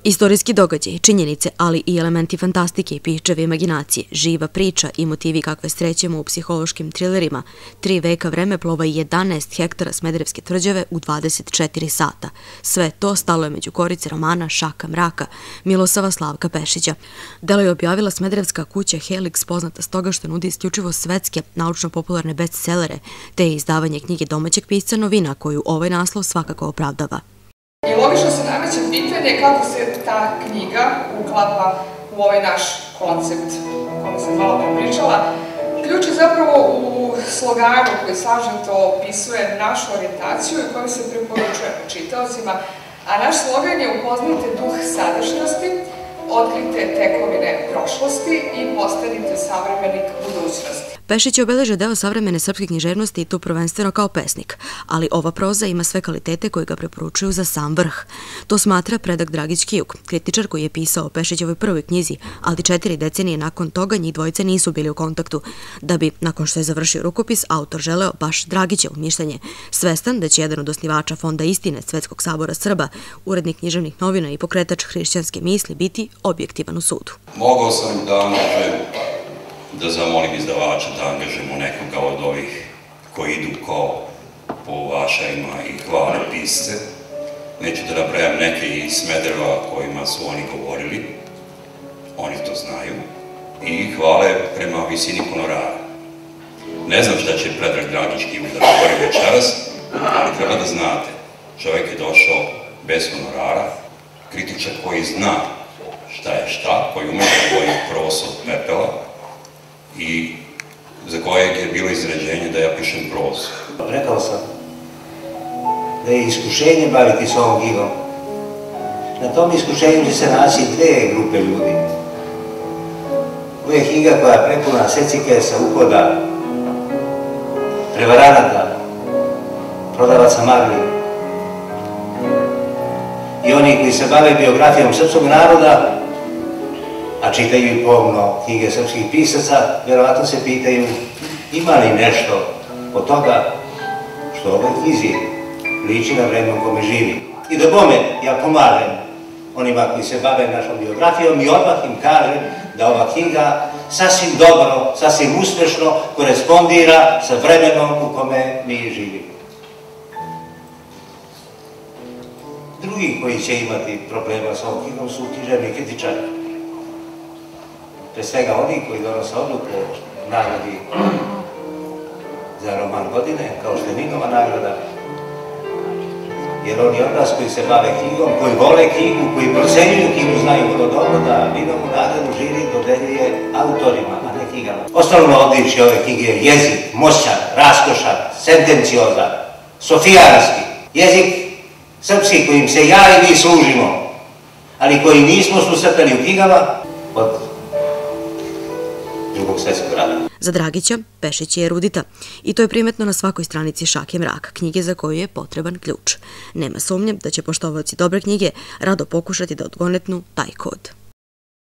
Istorijski događaj, činjenice, ali i elementi fantastike i pičeve imaginacije, živa priča i motivi kakve srećemo u psihološkim trilerima, 3 veka vremeplova i 11 hektara Smederevske tvrđave u 24 sata. Sve to stalo je među korice romana Šaka mraka Milosava Slavka Pešića. Delo je objavila smederevska kuća Helix, poznata stoga što nudi isključivo svetske naučno-popularne bestsellere, te je izdavanje knjige domaćeg pisca novina koju ovaj naslov svakako opravdava. I logično se nameće pitanje kako se ta knjiga uklapa u ovaj naš koncept o kome sam malo pričala. Ključ je zapravo u sloganu koji sažeto opisuje našu orijentaciju i koji se preporučuje čitaocima, a naš slogan je upoznajte duh sadašnjosti, otkrite tekovine prošlosti i postanite savremenik budućnosti. Pešić je obeležio deo savremene srpske književnosti i to prvenstveno kao pesnik, ali ova proza ima sve kvalitete koje ga preporučuju za sam vrh. To smatra Predrag Dragić Kijuk, kritičar koji je pisao o Pešićevoj prvoj knjizi, ali 4 decenije nakon toga njih dvojica nisu bili u kontaktu, da bi, nakon što je završio rukopis, autor želeo baš Dragićevo mišljenje, svestan da će jedan od osnivača Fonda istine Svetskog sabora Srba, urednik književnih novina i pokretač hrišćanske misli, biti objektivan u sudu. Mogao sam da zamolim izdavača da angažemo nekoga od ovih koji idu kao po vašajima i hvale pisce. Neću da nabrajam neke iz Smedereva kojima su oni govorili, oni to znaju, i hvale prema visini honorara. Ne znam šta će Predrag Dragić Kijuk da govori večeras, ali treba da znate, čovjek je došao bez honorara, kritičar koji zna šta je šta, koji ume da boji prosu od pepela, i za kojeg je bilo izređenje da ja pišem prozu. Rekao sam da je iskušenje baviti s ovom knjigom. Na tom iskušenju će se naći 2 grupe ljudi. Ovo je knjiga koja je prepuna secikesa, uhoda, prevaranata, prodavaca magli i oni koji se bave biografijom srpskog naroda, a čitaju i pomno knjige srpskih pisaca, vjerovatno se pitaju ima li nešto od toga što u ovoj knjizi liči na vreme u kome živi. I da bome, ja pomažem onima koji se bave našom biografijom i odmah im kažem da ova knjiga sasvim dobro, sasvim uspešno korespondira sa vremenom u kome mi živimo. Drugi koji će imati problema sa ovom knjigom su književni kritičari. Pre svega oni koji donose odluku o nagradi za roman godine, kao što je Ninova nagrada, jer oni od nas koji se bave knjigom, koji vole knjigu, koji procenjuju knjigu, znaju vrlo dobro da Ninovu nagradu žiri dodeljuje autorima, a ne knjigama. Osnovno odličje ove knjige je jezik, moćan, raskošan, sentenciozan, sofijanski, jezik srpski kojim se ja i vi služimo, ali koji nismo susretali u knjigama od Drugog svjetskog rata. Za Dragića, Pešić je erudita i to je primetno na svakoj stranici Šake mraka, knjige za koju je potreban ključ. Nema sumnje da će poštovaoci dobre knjige rado pokušati da odgonetnu taj kod.